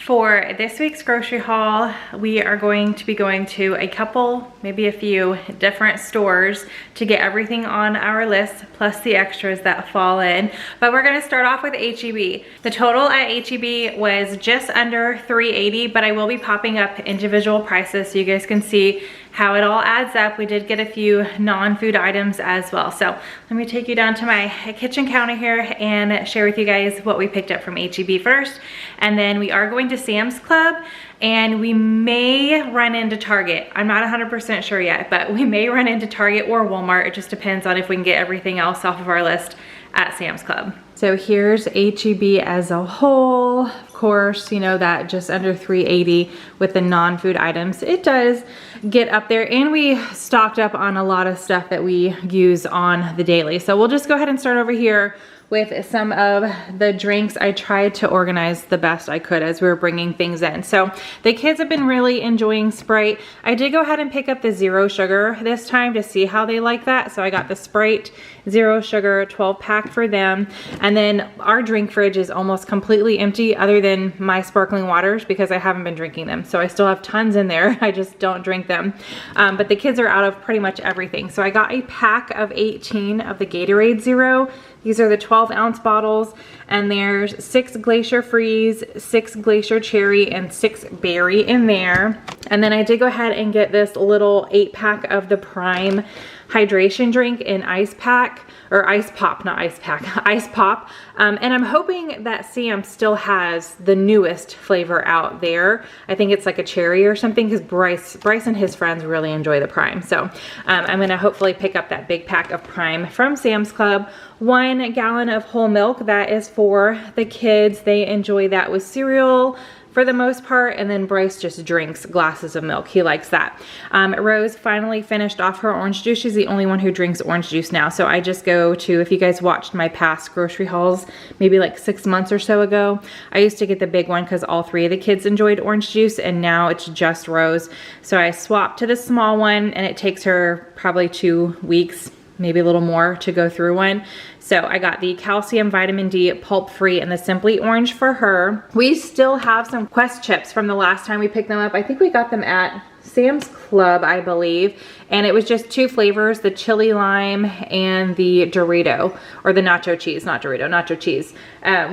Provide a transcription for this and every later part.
For this week's grocery haul, we are going to be going to a couple, maybe a few different stores to get everything on our list, plus the extras that fall in. But we're gonna start off with H-E-B. The total at H-E-B was just under $3.80, but I will be popping up individual prices so you guys can see how it all adds up. We did get a few non-food items as well. So let me take you down to my kitchen counter here and share with you guys what we picked up from H-E-B first. And then we are going to Sam's Club and we may run into Target. I'm not 100% sure yet, but we may run into Target or Walmart. It just depends on if we can get everything else off of our list at Sam's Club. So here's H-E-B as a whole. Of course, you know that just under $3.80 with the non-food items. It does get up there, and we stocked up on a lot of stuff that we use on the daily. So we'll just go ahead and start over here with some of the drinks. I tried to organize the best I could as we were bringing things in. So the kids have been really enjoying Sprite. I did go ahead and pick up the zero sugar this time to see how they like that. So I got the Sprite zero sugar 12 pack for them. And then our drink fridge is almost completely empty other than my sparkling waters because I haven't been drinking them. So I still have tons in there. I just don't drink them. But the kids are out of pretty much everything. So I got a pack of 18 of the Gatorade Zero. These are the 12-ounce bottles, and there's 6 Glacier Freeze, 6 Glacier Cherry, and 6 Berry in there. And then I did go ahead and get this little 8-pack of the Prime hydration drink in ice pack, or ice pop, not ice pack, ice pop. And I'm hoping that Sam still has the newest flavor out there. I think it's like a cherry or something, because Bryce and his friends really enjoy the Prime. So I'm gonna hopefully pick up that big pack of Prime from Sam's Club. 1 gallon of whole milk, that is for the kids. They enjoy that with cereal for the most part, and then Bryce just drinks glasses of milk. He likes that. Rose finally finished off her orange juice. She's the only one who drinks orange juice now. So I just go to, if you guys watched my past grocery hauls, maybe like 6 months or so ago, I used to get the big one because all 3 of the kids enjoyed orange juice, and now it's just Rose. So I swapped to the small one, and it takes her probably 2 weeks, maybe a little more, to go through one. So I got the calcium vitamin D pulp free and the Simply Orange for her. We still have some Quest chips from the last time we picked them up. I think we got them at Sam's Club, I believe. And it was just 2 flavors, the chili lime and the Dorito, or the nacho cheese, not Dorito, nacho cheese.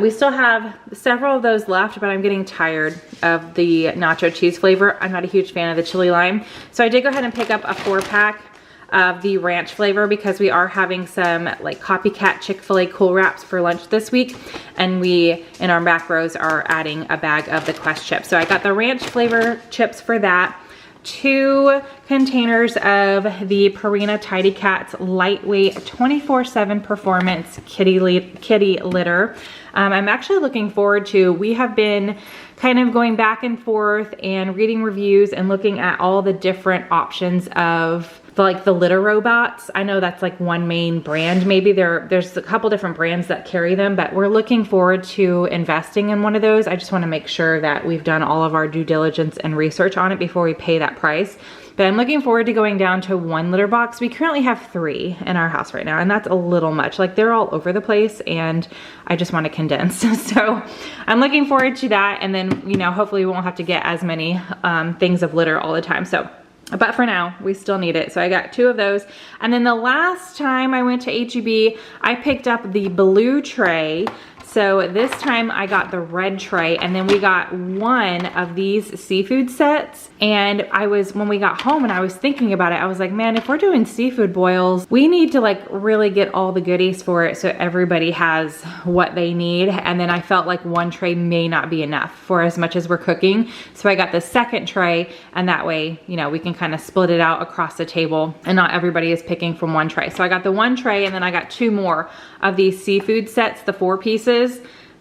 We still have several of those left, but I'm getting tired of the nacho cheese flavor. I'm not a huge fan of the chili lime. So I did go ahead and pick up a 4-pack of the ranch flavor because we are having some like copycat Chick-fil-A Cool Wraps for lunch this week, and we in our macros are adding a bag of the Quest chips. So I got the ranch flavor chips for that. 2 containers of the Purina Tidy Cats lightweight 24/7 performance kitty litter. I'm actually looking forward to, we have been kind of going back and forth and reading reviews and looking at all the different options of the litter robots. I know that's like one main brand. Maybe there's a couple different brands that carry them, but we're looking forward to investing in one of those. I just want to make sure that we've done all of our due diligence and research on it before we pay that price. But I'm looking forward to going down to 1 litter box. We currently have 3 in our house right now, and that's a little much. Like, they're all over the place, and I just want to condense. So I'm looking forward to that, and then, you know, hopefully we won't have to get as many things of litter all the time. So, but for now, we still need it. So I got 2 of those. And then the last time I went to H-E-B, I picked up the blue tray. So this time I got the red tray, and then we got 1 of these seafood sets. And when we got home and I was thinking about it, I was like, man, if we're doing seafood boils, we need to like really get all the goodies for it so everybody has what they need. And then I felt like 1 tray may not be enough for as much as we're cooking. So I got the 2nd tray, and that way, you know, we can kind of split it out across the table and not everybody is picking from 1 tray. So I got the 1 tray, and then I got 2 more of these seafood sets, the 4 pieces.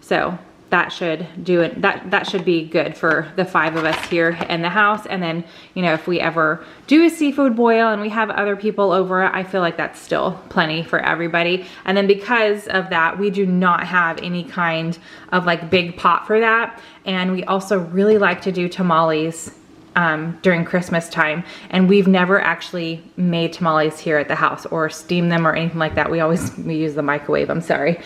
So that should do it. That should be good for the 5 of us here in the house. And then, you know, if we ever do a seafood boil and we have other people over, I feel like that's still plenty for everybody. And then because of that, we do not have any kind of like big pot for that. And we also really like to do tamales during Christmas time, and we've never actually made tamales here at the house or steamed them or anything like that. We use the microwave, I'm sorry.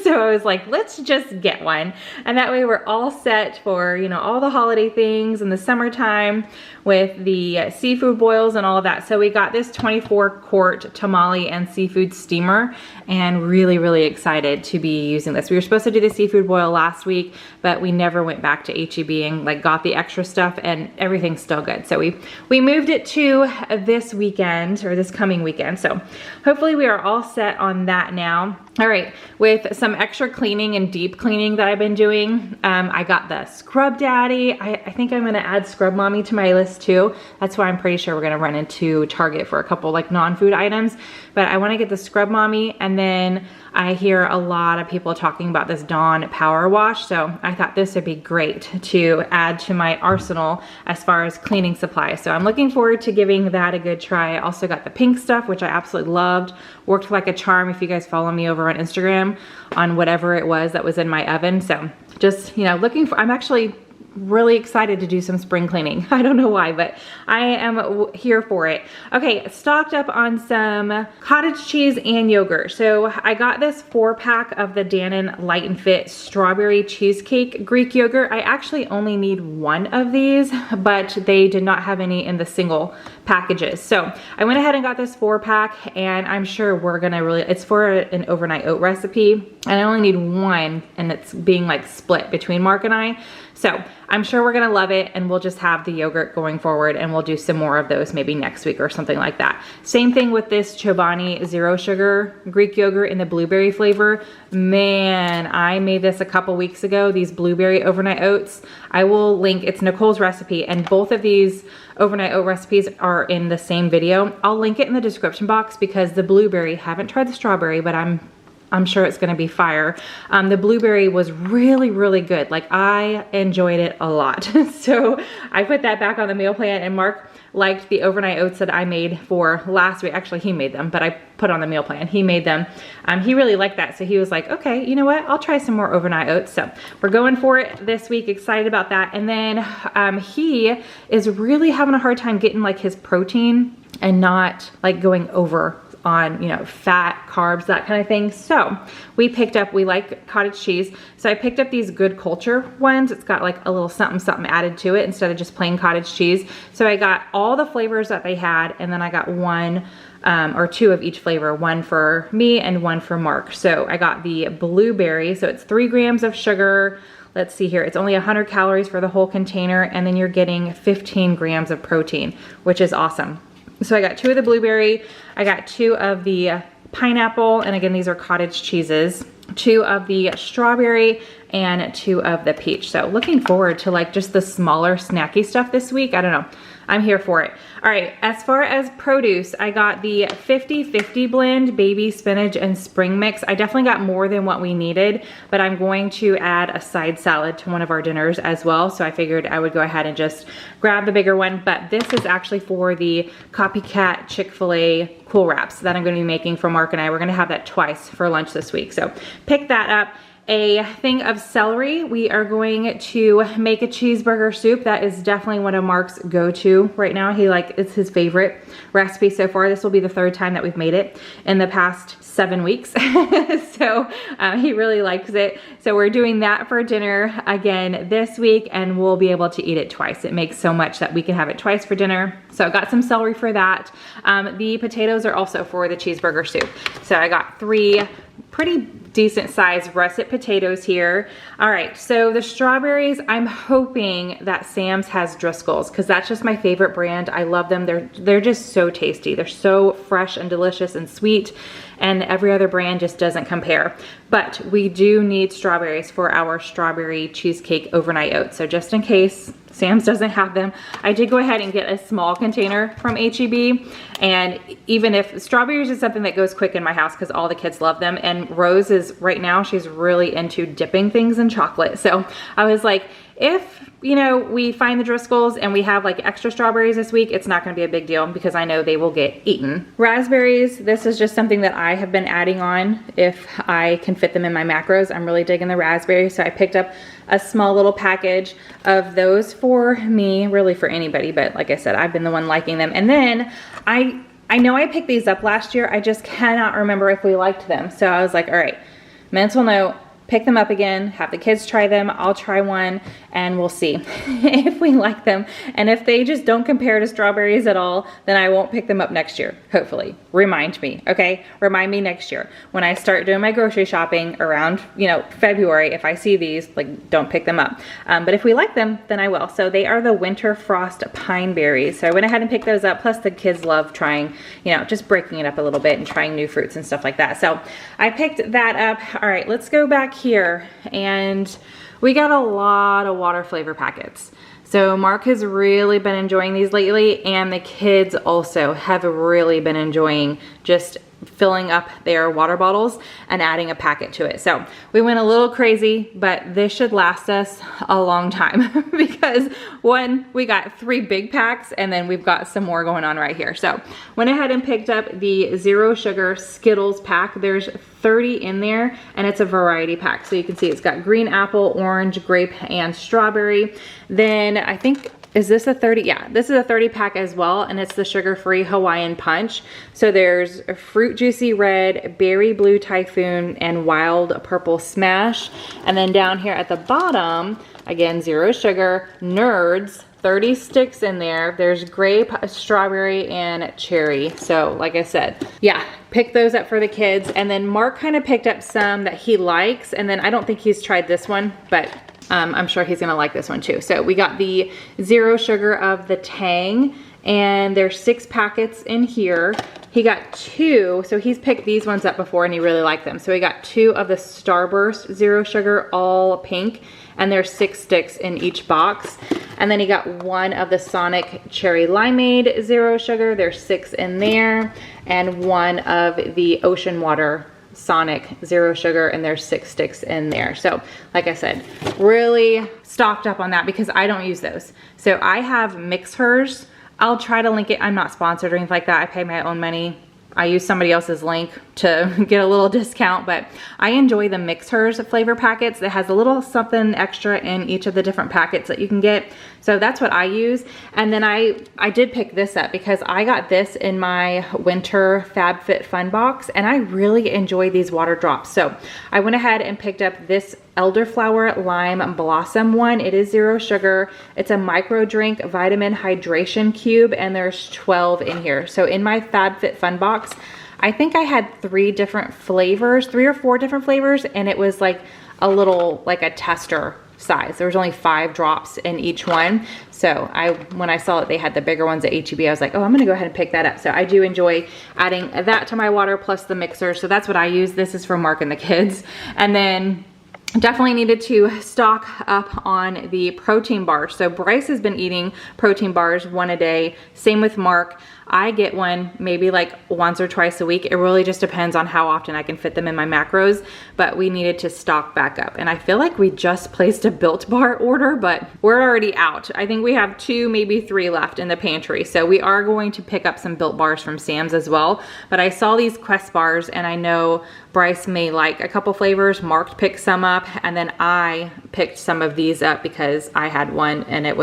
So I was like, let's just get one. And that way we're all set for, you know, all the holiday things in the summertime with the seafood boils and all of that. So we got this 24-quart tamale and seafood steamer, and really excited to be using this. We were supposed to do the seafood boil last week, but we never went back to HEB and like got the extra stuff, and everything's still good. So we moved it to this weekend, or this coming weekend. So hopefully we are all set on that now. All right, with some extra cleaning and deep cleaning that I've been doing, I got the Scrub Daddy. I think I'm gonna add Scrub Mommy to my list too. That's why I'm pretty sure we're gonna run into Target for a couple like non-food items. But I wanna get the Scrub Mommy, and then I hear a lot of people talking about this Dawn Power Wash. So I thought this would be great to add to my arsenal as far as cleaning supplies. So I'm looking forward to giving that a good try. I also got the pink stuff, which I absolutely loved. Worked like a charm if you guys follow me over on Instagram on whatever it was that was in my oven. So just, you know, I'm actually really excited to do some spring cleaning. I don't know why, but I am here for it. Okay, stocked up on some cottage cheese and yogurt. So I got this 4-pack of the Dannon Light and Fit strawberry cheesecake Greek yogurt. I actually only need one of these, but they did not have any in the single packages. So I went ahead and got this 4-pack, and I'm sure we're gonna it's for an overnight oat recipe, and I only need one, and it's being like split between Mark and I. So I'm sure we're gonna love it, and we'll just have the yogurt going forward, and we'll do some more of those maybe next week or something like that. Same thing with this Chobani Zero Sugar Greek yogurt in the blueberry flavor. Man, I made this a couple weeks ago, these blueberry overnight oats. I will link, it's Nicole's recipe, and both of these overnight oat recipes are in the same video. I'll link it in the description box, because the blueberry, haven't tried the strawberry, but I'm sure it's gonna be fire. The blueberry was really good. Like, I enjoyed it a lot. So I put that back on the meal plan, and Mark liked the overnight oats that I made for last week. Actually, he made them, but I put on the meal plan. He made them. He really liked that. So he was like, okay, you know what? I'll try some more overnight oats. So we're going for it this week. Excited about that. And then he is really having a hard time getting like his protein and not like going over on, you know, fat, carbs, that kind of thing. So we like cottage cheese. So I picked up these Good Culture ones. It's got like a little something added to it instead of just plain cottage cheese. So I got all the flavors that they had, and then I got one or two of each flavor, one for me and one for Mark. So I got the blueberry. So it's 3 grams of sugar. Let's see here, it's only 100 calories for the whole container, and then you're getting 15 grams of protein, which is awesome. So I got 2 of the blueberry, I got 2 of the pineapple, and again, these are cottage cheeses, 2 of the strawberry, and 2 of the peach. So looking forward to like just the smaller snacky stuff this week. I don't know, I'm here for it. All right, as far as produce, I got the 50-50 blend baby spinach and spring mix. I definitely got more than what we needed, but I'm going to add a side salad to one of our dinners as well. So I figured I would go ahead and just grab the bigger one, but this is actually for the copycat Chick-fil-A Cool Wraps that I'm gonna be making for Mark and I. We're gonna have that twice for lunch this week. So pick that up. A thing of celery. We are going to make a cheeseburger soup. That is definitely one of Mark's go-to right now. It's his favorite recipe so far. This will be the 3rd time that we've made it in the past 7 weeks. So he really likes it. So we're doing that for dinner again this week, and we'll be able to eat it twice. It makes so much that we can have it twice for dinner. So I got some celery for that. The potatoes are also for the cheeseburger soup. So I got 3 pretty decent sized russet potatoes here. All right, so the strawberries, I'm hoping that Sam's has Driscoll's, because that's just my favorite brand. I love them. They're just so tasty. They're so fresh and delicious and sweet, and every other brand just doesn't compare. But we do need strawberries for our strawberry cheesecake overnight oats. So just in case Sam's doesn't have them, I did go ahead and get a small container from HEB. And even if strawberries is something that goes quick in my house because all the kids love them, and Rose is right now, she's really into dipping things in chocolate. So I was like, if, you know, we find the Driscolls and we have like extra strawberries this week, it's not gonna be a big deal because I know they will get eaten. Raspberries, this is just something that I have been adding on if I can fit them in my macros. I'm really digging the raspberries, so I picked up a small little package of those for me, really for anybody, but like I said, I've been the one liking them. And then I know I picked these up last year, I just cannot remember if we liked them. So I was like, all right, mental note, pick them up again, have the kids try them, I'll try one, and we'll see if we like them. And if they just don't compare to strawberries at all, then I won't pick them up next year, hopefully. Remind me, okay? Remind me next year. When I start doing my grocery shopping around, you know, February, if I see these, like, don't pick them up. But if we like them, then I will. So they are the Winter Frost Pine Berries. So I went ahead and picked those up, plus the kids love trying, you know, just breaking it up a little bit and trying new fruits and stuff like that. So I picked that up. All right, let's go back here, and we got a lot of water flavor packets. So Mark has really been enjoying these lately, and the kids also have really been enjoying just filling up their water bottles and adding a packet to it. So we went a little crazy, but this should last us a long time because one, we got 3 big packs, and then we've got some more going on right here. So went ahead and picked up the Zero Sugar Skittles pack. There's 30 in there, and it's a variety pack. So you can see it's got green apple, orange, grape, and strawberry. Then I think, is this a 30? Yeah, this is a 30 pack as well, and it's the sugar-free Hawaiian Punch. So there's Fruit Juicy Red, Berry Blue Typhoon, and Wild Purple Smash. And then down here at the bottom, again, zero sugar, Nerds, 30 sticks in there. There's grape, strawberry, and cherry. So like I said, yeah, pick those up for the kids. And then Mark kind of picked up some that he likes, and then I don't think he's tried this one, but I'm sure he's gonna like this one too. So we got the zero sugar of the Tang, and there's 6 packets in here. He got 2, so he's picked these ones up before and he really liked them. So he got 2 of the Starburst zero sugar, all pink, and there's 6 sticks in each box. And then he got 1 of the Sonic Cherry Limeade zero sugar, there's 6 in there, and 1 of the Ocean Water Sonic zero sugar, and there's 6 sticks in there. So like I said, really stocked up on that because I don't use those. So I have Mix Hers. I'll try to link it. I'm not sponsored or anything like that. I pay my own money. I use somebody else's link to get a little discount, but I enjoy the Mix Hers flavor packets that has a little something extra in each of the different packets that you can get. So that's what I use. And then I did pick this up because I got this in my winter FabFitFun box, and I really enjoy these water drops. So I went ahead and picked up this Elderflower Lime Blossom one. It is zero sugar. It's a micro drink vitamin hydration cube, and there's 12 in here. So in my FabFitFun box, I think I had 3 different flavors, 3 or 4 different flavors, and it was like a little, like a tester size. There was only 5 drops in each one. So when I saw that they had the bigger ones at H-E-B, I was like, oh, I'm gonna go ahead and pick that up. So I do enjoy adding that to my water plus the mixer. So that's what I use. This is for Mark and the kids. And then definitely needed to stock up on the protein bars. So Bryce has been eating protein bars 1 a day. Same with Mark. I get one maybe like once or twice a week. It really just depends on how often I can fit them in my macros, but we needed to stock back up. And I feel like we just placed a Built Bar order, but we're already out. I think we have 2, maybe 3 left in the pantry. So we are going to pick up some Built Bars from Sam's as well. But I saw these Quest bars, and I know Bryce may like a couple flavors. Mark picked some up, and then I picked some of these up because I had one and it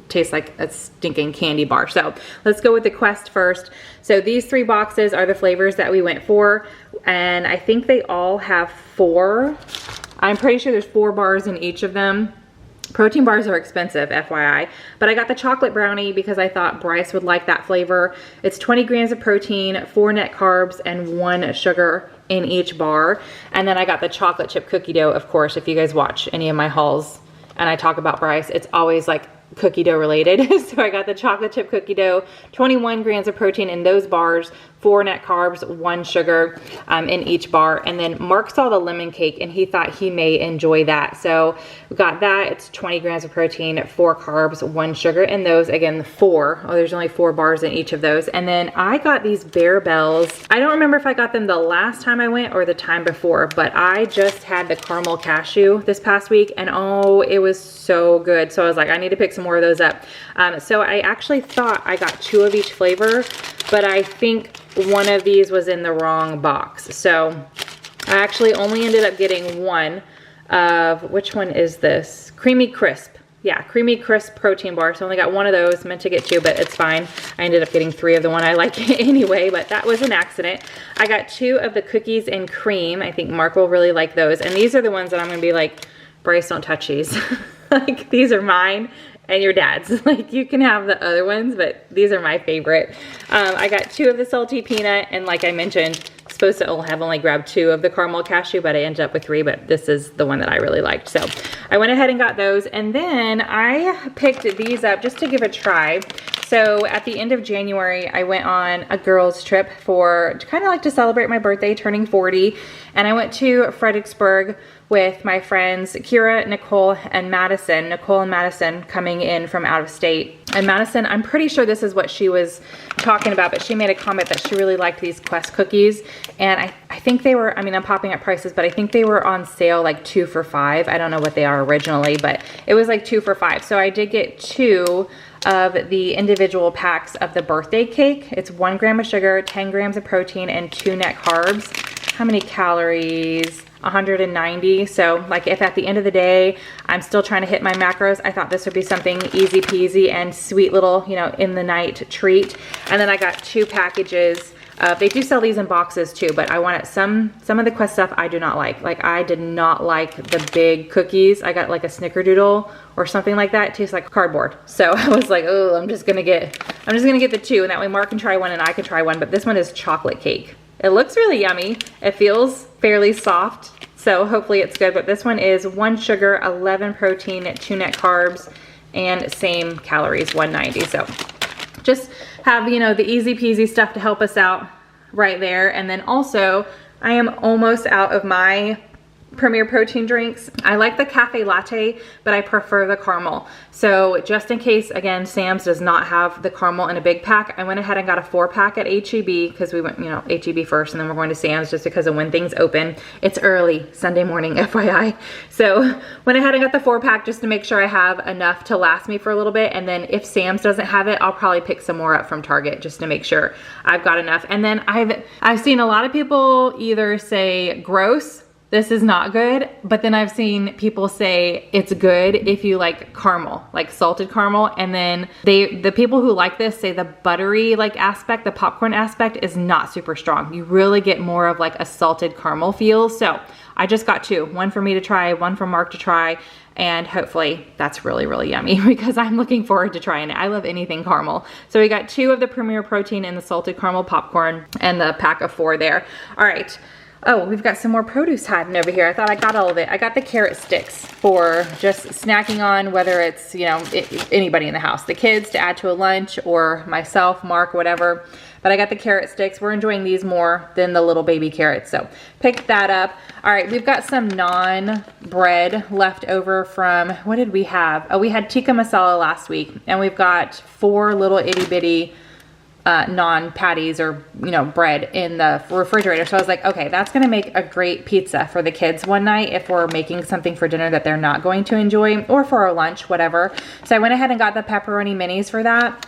tastes like a stinking candy bar. So let's go with the Quest first. So these 3 boxes are the flavors that we went for, and I think they all have 4. I'm pretty sure there's 4 bars in each of them. Protein bars are expensive, FYI, but I got the chocolate brownie because I thought Bryce would like that flavor. It's 20 grams of protein, 4 net carbs, and 1 sugar in each bar. And then I got the chocolate chip cookie dough. Of course, if you guys watch any of my hauls and I talk about Bryce, it's always like cookie dough related. So I got the chocolate chip cookie dough, 21 grams of protein in those bars, 4 net carbs, 1 sugar in each bar. And then Mark saw the lemon cake and he thought he may enjoy that. So we got that. It's 20 grams of protein, 4 carbs, 1 sugar. And those, again, 4. Oh, there's only 4 bars in each of those. And then I got these Bear Bells. I don't remember if I got them the last time I went or the time before, but I just had the caramel cashew this past week and oh, it was so good. So I was like, I need to pick some more of those up. So I actually thought I got 2 of each flavor, but I think one of these was in the wrong box. So I actually only ended up getting 1 of, which one is this? Creamy Crisp. Yeah, Creamy Crisp protein bar. So I only got 1 of those, meant to get 2, but it's fine. I ended up getting 3 of the one I like anyway, but that was an accident. I got 2 of the cookies and cream. I think Mark will really like those. And these are the ones that I'm gonna be like, Bryce, don't touch these. Like, these are mine and your dad's. Like, you can have the other ones, but these are my favorite. I got 2 of the salty peanut, and like I mentioned, supposed to have only grabbed 2 of the caramel cashew, but I ended up with 3, but this is the one that I really liked. So I went ahead and got those, and then I picked these up just to give a try. So at the end of January, I went on a girls trip for kind of like to celebrate my birthday, turning 40. And I went to Fredericksburg with my friends, Kira, Nicole, and Madison. Nicole and Madison coming in from out of state. And Madison, I'm pretty sure this is what she was talking about, but she made a comment that she really liked these Quest cookies. And I think they were, I mean, I'm popping up prices, but I think they were on sale like 2 for $5. I don't know what they are originally, but it was like 2 for $5. So I did get 2 of the individual packs of the birthday cake. It's 1 gram of sugar, 10 grams of protein, and 2 net carbs. How many calories? 190. So like, if at the end of the day I'm still trying to hit my macros, I thought this would be something easy peasy and sweet little, you know, in the night treat. And then I got 2 packages. They do sell these in boxes too, but I wanted some of the Quest stuff I do not like. Like, I did not like the big cookies. I got like a snickerdoodle or something like that. It tastes like cardboard. So I was like, oh, I'm just gonna get the 2, and that way Mark can try one and I can try one. But this one is chocolate cake. It looks really yummy. It feels fairly soft, so hopefully it's good. But this one is 1 sugar, 11 protein, 2 net carbs, and same calories, 190. So just have, you know, the easy peasy stuff to help us out right there. And then also, I am almost out of my Premier Protein drinks. I like the cafe latte, but I prefer the caramel. So just in case, again, Sam's does not have the caramel in a big pack, I went ahead and got a 4-pack at HEB because we went, you know, HEB first, and then we're going to Sam's just because of when things open. It's early Sunday morning, FYI. So went ahead and got the 4-pack just to make sure I have enough to last me for a little bit. And then if Sam's doesn't have it, I'll probably pick some more up from Target just to make sure I've got enough. And then I've seen a lot of people either say gross, this is not good, but then I've seen people say it's good if you like caramel, like salted caramel. And then the people who like this say the buttery like aspect, the popcorn aspect is not super strong. You really get more of like a salted caramel feel. So I just got 2, 1 for me to try, 1 for Mark to try. And hopefully that's really, really yummy because I'm looking forward to trying it. I love anything caramel. So we got 2 of the Premier Protein and the salted caramel popcorn and the pack of 4 there. All right. Oh, we've got some more produce hiding over here. I thought I got all of it. I got the carrot sticks for just snacking on, whether it's, you know, anybody in the house, the kids to add to a lunch, or myself, Mark, whatever. But I got the carrot sticks. We're enjoying these more than the little baby carrots. So picked that up. All right, we've got some naan bread left over from, what did we have? Oh, we had tikka masala last week, and we've got 4 little itty bitty naan patties, or, you know, bread in the refrigerator. So I was like, okay, that's gonna make a great pizza for the kids one night if we're making something for dinner that they're not going to enjoy, or for our lunch, whatever. So I went ahead and got the pepperoni minis for that.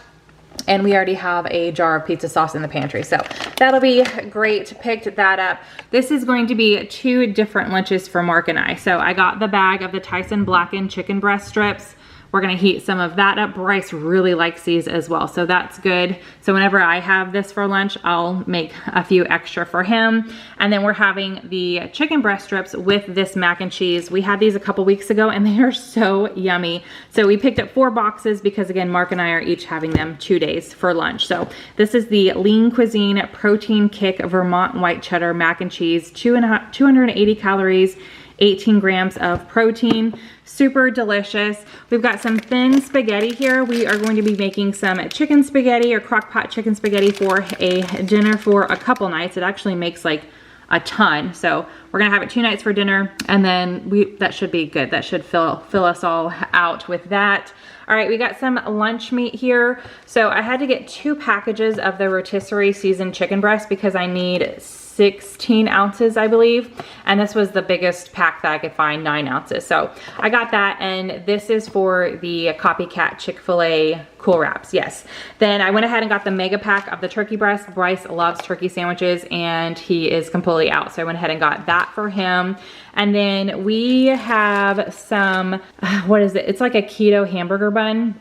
And we already have a jar of pizza sauce in the pantry. So that'll be great. Picked that up. This is going to be 2 different lunches for Mark and I. So I got the bag of the Tyson blackened chicken breast strips. We're gonna heat some of that up. Bryce really likes these as well, so that's good. So whenever I have this for lunch, I'll make a few extra for him. And then we're having the chicken breast strips with this mac and cheese. We had these a couple weeks ago and they are so yummy. So we picked up 4 boxes because, again, Mark and I are each having them 2 days for lunch. So this is the Lean Cuisine Protein Kick Vermont White Cheddar Mac and Cheese, 280 calories 18 grams of protein. Super delicious. We've got some thin spaghetti here. We are going to be making some chicken spaghetti or crock pot chicken spaghetti for a dinner for a couple nights. It actually makes like a ton. So we're gonna have it 2 nights for dinner, and then that should be good. That should fill us all out with that. All right, we got some lunch meat here. So I had to get 2 packages of the rotisserie seasoned chicken breast because I need 16 ounces, I believe. And this was the biggest pack that I could find, 9 ounces. So I got that, and this is for the copycat Chick-fil-A Cool Wraps, yes. Then I went ahead and got the mega pack of the turkey breast. Bryce loves turkey sandwiches and he is completely out. So I went ahead and got that for him. And then we have some, what is it? It's like a keto hamburger bun.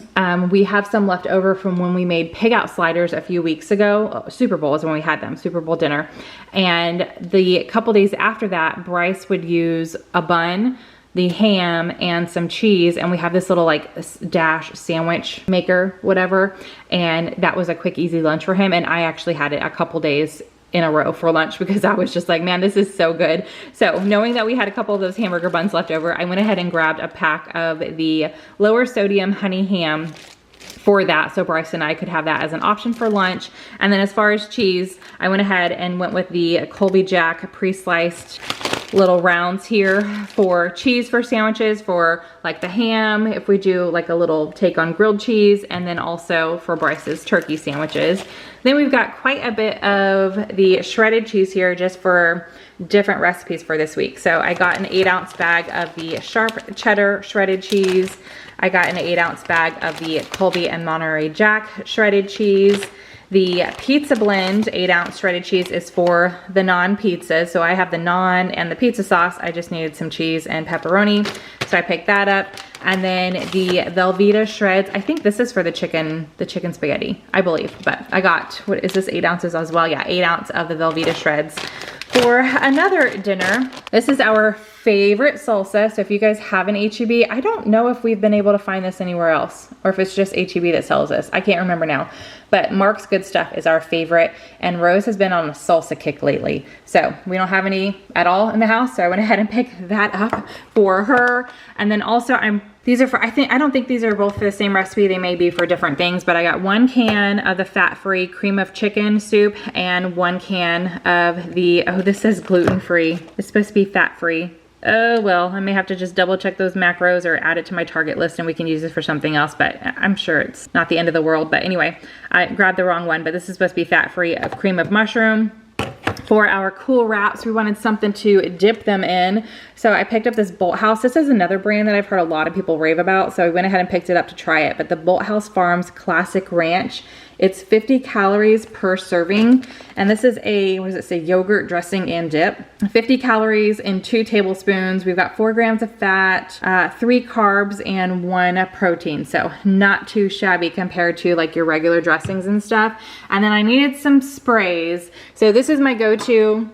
We have some left over from when we made pig out sliders a few weeks ago. Super Bowl is when we had them, Super Bowl dinner. And the couple days after that, Bryce would use a bun, the ham, and some cheese, and we have this little like dash sandwich maker, whatever, and that was a quick, easy lunch for him. And I actually had it a couple days in a row for lunch because I was just like, man, this is so good. So knowing that we had a couple of those hamburger buns left over, I went ahead and grabbed a pack of the lower sodium honey ham for that, so Bryce and I could have that as an option for lunch. And then as far as cheese, I went ahead and went with the Colby Jack pre-sliced little rounds here for cheese for sandwiches, for like the ham, if we do like a little take on grilled cheese, and then also for Bryce's turkey sandwiches. Then we've got quite a bit of the shredded cheese here just for different recipes for this week. So I got an 8-ounce bag of the sharp cheddar shredded cheese. I got an 8-ounce bag of the Colby and Monterey Jack shredded cheese. The pizza blend 8-ounce shredded cheese is for the non-pizza. So I have the naan and the pizza sauce. I just needed some cheese and pepperoni. So I picked that up. And then the Velveeta shreds. I think this is for the chicken spaghetti, I believe. But I got, what is this, 8 ounces as well? Yeah, 8 ounce of the Velveeta shreds for another dinner. This is our favorite salsa. So if you guys have an H-E-B, I don't know if we've been able to find this anywhere else or if it's just H-E-B that sells this. I can't remember now. But Mark's Good Stuff is our favorite, and Rose has been on a salsa kick lately. So we don't have any at all in the house, so I went ahead and picked that up for her. And then also these are for, I don't think these are both for the same recipe. They may be for different things, but I got 1 can of the fat-free cream of chicken soup and 1 can of the, oh, this says gluten-free. It's supposed to be fat-free. Oh, well, I may have to just double check those macros or add it to my Target list and we can use it for something else, but I'm sure it's not the end of the world. But anyway, I grabbed the wrong one, but this is supposed to be fat-free of cream of mushroom. For our Cool Wraps, we wanted something to dip them in. So I picked up this Bolt House. This is another brand that I've heard a lot of people rave about. So I went ahead and picked it up to try it. But the Bolt House Farms Classic Ranch, it's 50 calories per serving. And this is a, what does it say, yogurt dressing and dip. 50 calories in 2 tablespoons. We've got 4 grams of fat, 3 carbs, and 1 protein. So not too shabby compared to like your regular dressings and stuff. And then I needed some sprays. So this is my go-to,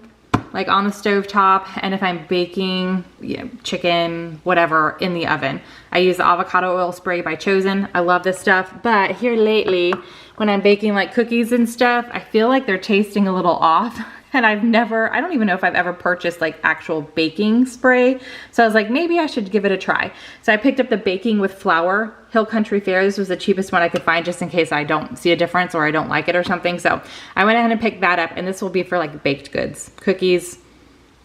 like on the stove top, and if I'm baking, you know, chicken, whatever, in the oven. I use the avocado oil spray by Chosen. I love this stuff, but here lately, when I'm baking like cookies and stuff, I feel like they're tasting a little off. And I don't even know if I've ever purchased like actual baking spray. So I was like, maybe I should give it a try. So I picked up the Baking with Flour Hill Country Fair. This was the cheapest one I could find just in case I don't see a difference or I don't like it or something. So I went ahead and picked that up, and this will be for like baked goods, cookies,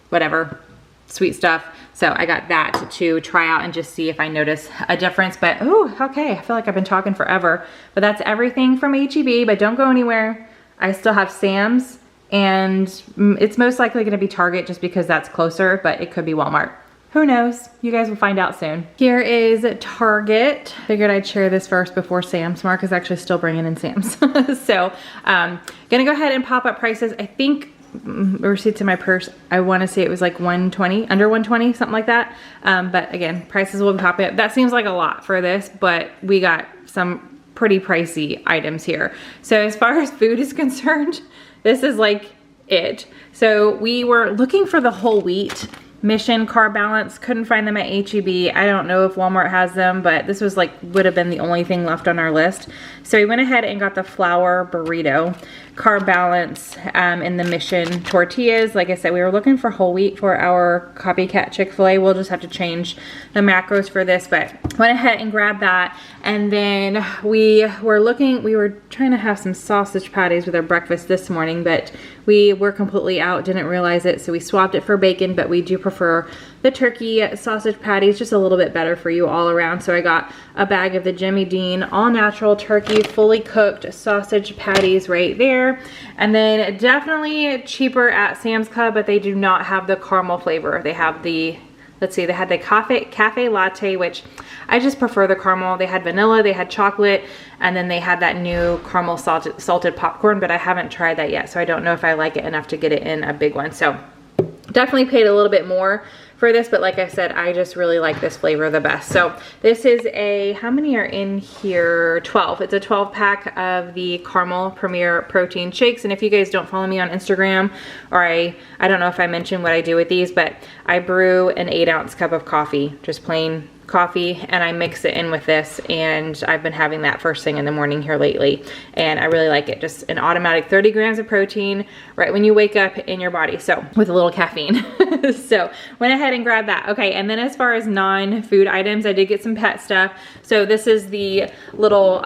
whatever, sweet stuff. So I got that to try out and just see if I notice a difference. But oh, okay, I feel like I've been talking forever. But that's everything from H-E-B, but don't go anywhere. I still have Sam's, and it's most likely gonna be Target just because that's closer, but it could be Walmart. Who knows? You guys will find out soon. Here is Target. Figured I'd share this first before Sam's. Mark is actually still bringing in Sam's. So gonna go ahead and pop up prices. I think receipts in my purse, I want to say it was like 120, under 120, something like that. But again, prices will be popping up. That seems like a lot for this, but we got some pretty pricey items here. So as far as food is concerned, this is like it. So we were looking for the whole wheat Mission Car Balance. Couldn't find them at HEB. I don't know if Walmart has them, but this was like, would have been the only thing left on our list. So we went ahead and got the flour burrito Car Balance in the Mission tortillas. Like I said, we were looking for whole wheat for our copycat Chick-fil-A. We'll just have to change the macros for this, but went ahead and grabbed that. And then we were trying to have some sausage patties with our breakfast this morning, but we were completely out, didn't realize it, so we swapped it for bacon, but we do prefer the turkey sausage patties, just a little bit better for you all around. So I got a bag of the Jimmy Dean all natural turkey fully cooked sausage patties right there. And then definitely cheaper at Sam's Club, but they do not have the caramel flavor. They have the, let's see, they had the cafe latte, which I just prefer the caramel. They had vanilla, they had chocolate, and then they had that new caramel salted popcorn, but I haven't tried that yet, so I don't know if I like it enough to get it in a big one. So definitely paid a little bit more for this, but like I said, I just really like this flavor the best. So this is a, how many are in here? 12. It's a 12 pack of the Caramel Premier Protein Shakes. And if you guys don't follow me on Instagram, or I don't know if I mentioned what I do with these, but I brew an 8-ounce cup of coffee, just plain coffee, and I mix it in with this, and I've been having that first thing in the morning here lately, and I really like it. Just an automatic 30 grams of protein right when you wake up in your body, so with a little caffeine. So went ahead and grabbed that. Okay, and then as far as non-food items, I did get some pet stuff. So this is the little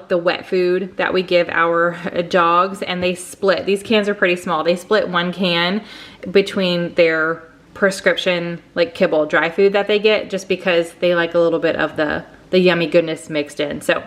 the wet food that we give our dogs, and they split. These cans are pretty small. They split one can between their prescription like kibble dry food that they get, just because they like a little bit of the yummy goodness mixed in. So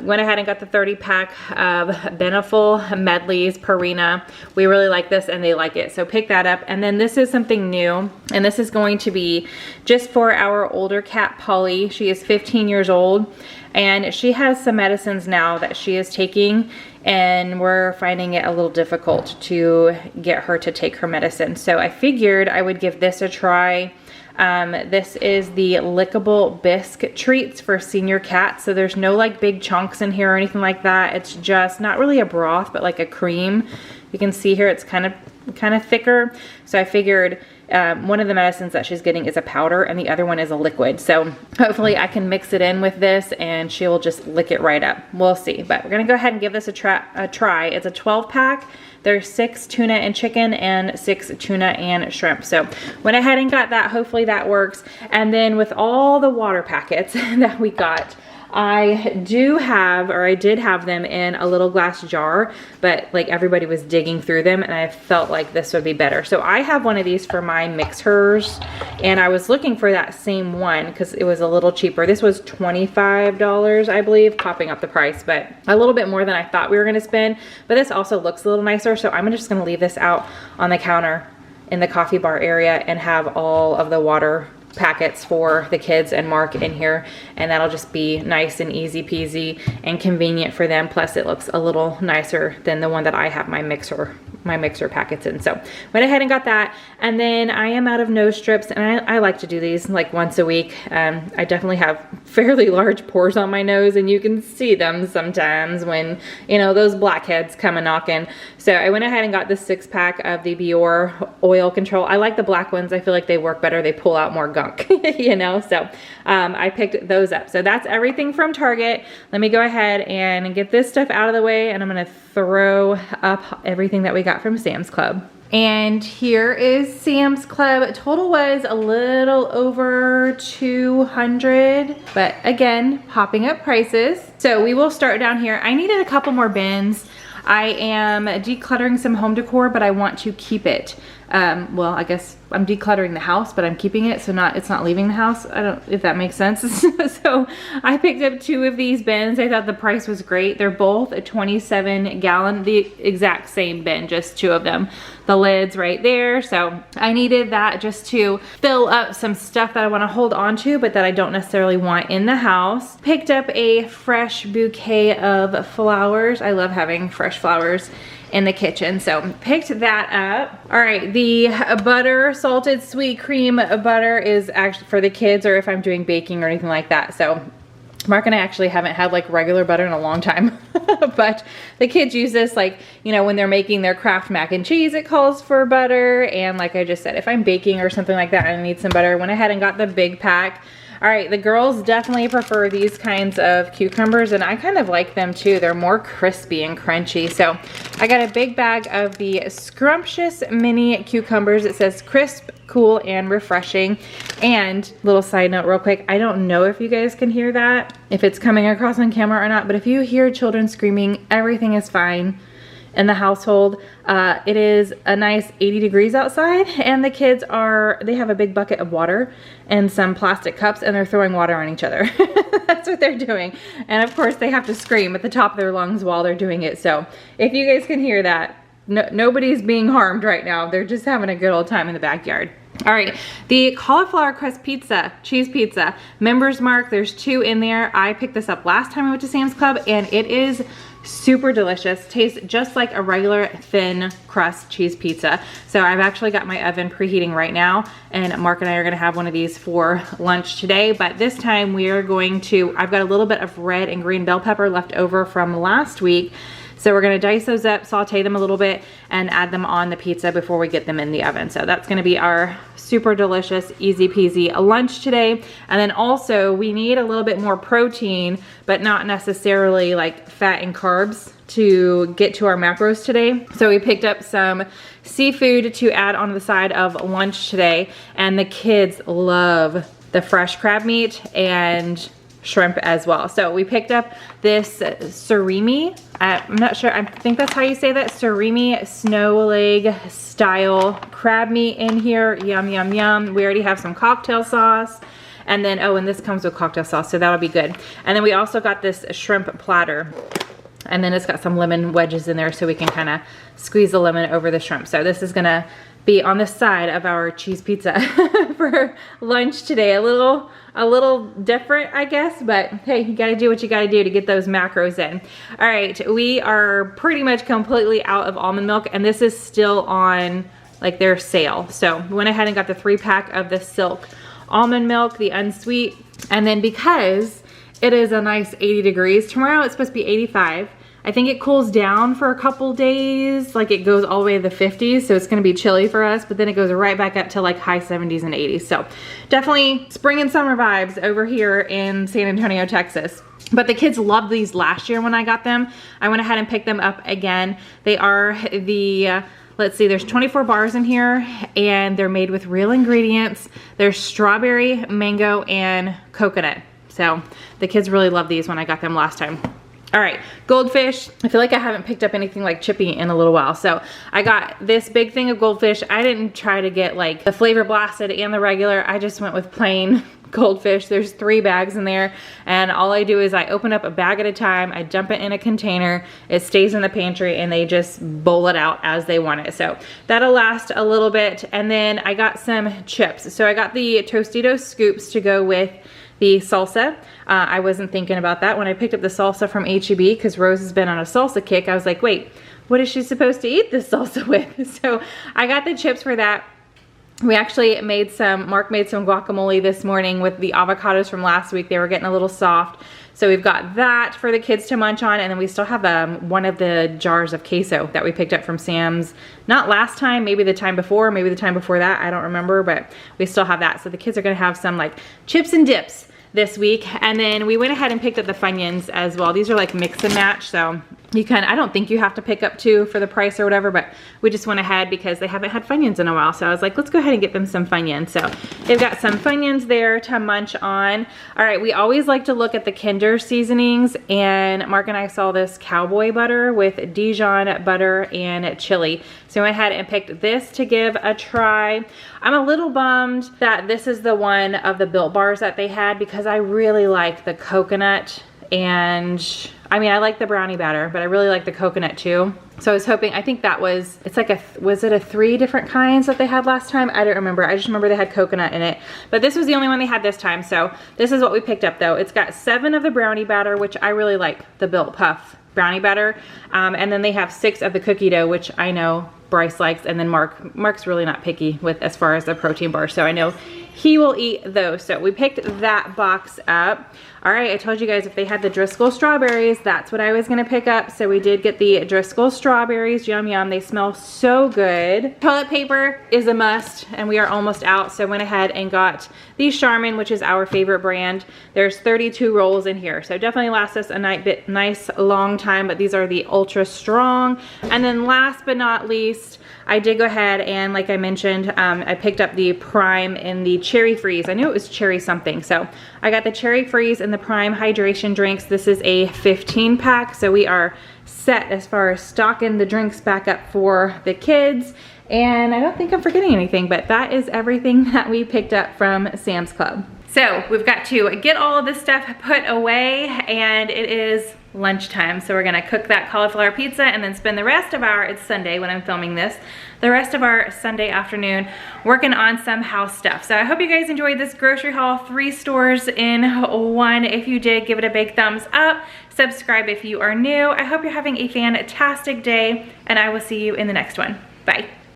went ahead and got the 30 pack of Beneful Medleys Purina. We really like this and they like it, so pick that up. And then this is something new, and this is going to be just for our older cat Polly. She is 15 years old, and she has some medicines now that she is taking, and we're finding it a little difficult to get her to take her medicine. So I figured I would give this a try. This is the lickable bisque treats for senior cats. So there's no like big chunks in here or anything like that. It's just not really a broth, but like a cream. You can see here it's kind of thicker. So I figured one of the medicines that she's getting is a powder and the other one is a liquid. So hopefully I can mix it in with this and she'll just lick it right up. We'll see, but we're gonna go ahead and give this a try. It's a 12 pack. There's 6 tuna and chicken and 6 tuna and shrimp. So went ahead and got that. Hopefully that works. And then with all the water packets that we got, I did have them in a little glass jar, but like everybody was digging through them and I felt like this would be better. So I have one of these for my mixers, and I was looking for that same one because it was a little cheaper. This was $25, I believe, popping up the price, but a little bit more than I thought we were gonna spend. But this also looks a little nicer, so I'm just gonna leave this out on the counter in the coffee bar area and have all of the water packets for the kids and Mark in here, and that'll just be nice and easy peasy and convenient for them. Plus it looks a little nicer than the one that I have my mixer packets in. So went ahead and got that. And then I am out of nose strips, and I like to do these like once a week. I definitely have fairly large pores on my nose, and you can see them sometimes when, you know, those blackheads come a knocking. So I went ahead and got this 6-pack of the Biore oil control. I like the black ones. I feel like they work better. They pull out more gunk, you know, so I picked those up. So that's everything from Target. Let me go ahead and get this stuff out of the way, and I'm gonna throw up everything that we got from Sam's Club. And here is Sam's Club. Total was a little over $200, but again, popping up prices. So we will start down here. I needed a couple more bins. I am decluttering some home decor, but I want to keep it. Well, I guess I'm decluttering the house, but I'm keeping it, so it's not leaving the house. I don't, if that makes sense. So I picked up 2 of these bins. I thought the price was great. They're both a 27-gallon, the exact same bin, just 2 of them. The lid's right there. So I needed that just to fill up some stuff that I want to hold on to, but that I don't necessarily want in the house. Picked up a fresh bouquet of flowers. I love having fresh flowers in the kitchen, so picked that up. All right, the butter, salted sweet cream butter is actually for the kids, or if I'm doing baking or anything like that. So Mark and I actually haven't had like regular butter in a long time, but the kids use this like, you know, when they're making their Kraft mac and cheese, it calls for butter. And like I just said, if I'm baking or something like that, I need some butter. Went ahead and got the big pack. All right, the girls definitely prefer these kinds of cucumbers, and I kind of like them too. They're more crispy and crunchy. So I got a big bag of the Scrumptious mini cucumbers. It says crisp, cool, and refreshing. And little side note real quick, I don't know if you guys can hear that, if it's coming across on camera or not, but if you hear children screaming, everything is fine in the household. It is a nice 80 degrees outside, and the kids they have a big bucket of water and some plastic cups, and they're throwing water on each other. That's what they're doing. And of course they have to scream at the top of their lungs while they're doing it. So if you guys can hear that, nobody's being harmed right now. They're just having a good old time in the backyard. All right, the cauliflower crust pizza, cheese pizza, Members Mark, there's 2 in there. I picked this up last time I went to Sam's Club, and it is super delicious. Tastes just like a regular thin crust cheese pizza. So I've actually got my oven preheating right now, and Mark and I are gonna have one of these for lunch today. But this time we are going to, I've got a little bit of red and green bell pepper left over from last week. So we're gonna dice those up, saute them a little bit, and add them on the pizza before we get them in the oven. So that's gonna be our super delicious, easy peasy lunch today. And then also we need a little bit more protein, but not necessarily like fat and carbs to get to our macros today. So we picked up some seafood to add on the side of lunch today. And the kids love the fresh crab meat and shrimp as well. So we picked up this surimi. I'm not sure, I think that's how you say that, surimi snow leg style crab meat in here. Yum, yum, yum. We already have some cocktail sauce. And then, oh, and this comes with cocktail sauce, so that'll be good. And then we also got this shrimp platter. And then it's got some lemon wedges in there so we can kind of squeeze the lemon over the shrimp. So this is gonna be on the side of our cheese pizza for lunch today. A little different, I guess, but hey, you gotta do what you gotta do to get those macros in. All right, we are pretty much completely out of almond milk, and this is still on like their sale. So we went ahead and got the 3-pack of the Silk almond milk, the unsweet. And then because it is a nice 80 degrees, tomorrow it's supposed to be 85. I think it cools down for a couple days, like it goes all the way to the 50s, so it's gonna be chilly for us, but then it goes right back up to like high 70s and 80s. So definitely spring and summer vibes over here in San Antonio, Texas. But the kids loved these last year when I got them. I went ahead and picked them up again. They are the, let's see, there's 24 bars in here, and they're made with real ingredients. There's strawberry, mango, and coconut. So the kids really loved these when I got them last time. All right, goldfish. I feel like I haven't picked up anything like chippy in a little while. So I got this big thing of goldfish. I didn't try to get like the flavor blasted and the regular. I just went with plain goldfish. There's 3 bags in there, and all I do is I open up a bag at a time. I dump it in a container. It stays in the pantry, and they just bowl it out as they want it. So that'll last a little bit. And then I got some chips. So I got the Tostitos scoops to go with the salsa. I wasn't thinking about that when I picked up the salsa from H-E-B, because Rose has been on a salsa kick. I was like, wait, what is she supposed to eat this salsa with? So I got the chips for that. We actually made Mark made some guacamole this morning with the avocados from last week. They were getting a little soft. So we've got that for the kids to munch on, and then we still have one of the jars of queso that we picked up from Sam's. Not last time, maybe the time before, maybe the time before that, I don't remember, but we still have that. So the kids are gonna have some like chips and dips this week. And then we went ahead and picked up the Funyuns as well. These are like mix and match, so you can, I don't think you have to pick up 2 for the price or whatever, but we just went ahead because they haven't had Funyuns in a while. So I was like, let's go ahead and get them some Funyuns. So they've got some Funyuns there to munch on. All right, we always like to look at the Kinder seasonings, and Mark and I saw this cowboy butter with Dijon butter and chili. So I went ahead and picked this to give a try. I'm a little bummed that this is the one of the Built Bars that they had, because I really like the coconut, and I mean, I like the brownie batter, but I really like the coconut too. So I was hoping, I think that was, it's like was it 3 different kinds that they had last time? I don't remember. I just remember they had coconut in it, but this was the only one they had this time. So this is what we picked up though. It's got 7 of the brownie batter, which I really like the Built Puff brownie batter. And then they have 6 of the cookie dough, which I know Bryce likes, and then Mark's really not picky with as far as the protein bar, so I know he will eat those. So we picked that box up. All right, I told you guys if they had the Driscoll strawberries, that's what I was gonna pick up. So we did get the Driscoll strawberries. Yum, yum, they smell so good. Toilet paper is a must, and we are almost out. So I went ahead and got the Charmin, which is our favorite brand. There's 32 rolls in here. So definitely lasts us a nice long time, but these are the ultra strong. And then last but not least, I did go ahead and, like I mentioned, I picked up the Prime in the Cherry Freeze. I knew it was cherry something. So I got the Cherry Freeze and the Prime hydration drinks. This is a 15 pack. So we are set as far as stocking the drinks back up for the kids. And I don't think I'm forgetting anything, but that is everything that we picked up from Sam's Club. So we've got to get all of this stuff put away, and it is lunchtime. So we're gonna cook that cauliflower pizza and then spend the rest of our, it's Sunday when I'm filming this, the rest of our Sunday afternoon working on some house stuff. So I hope you guys enjoyed this grocery haul, 3 stores in one. If you did, give it a big thumbs up. Subscribe if you are new. I hope you're having a fantastic day, and I will see you in the next one. Bye.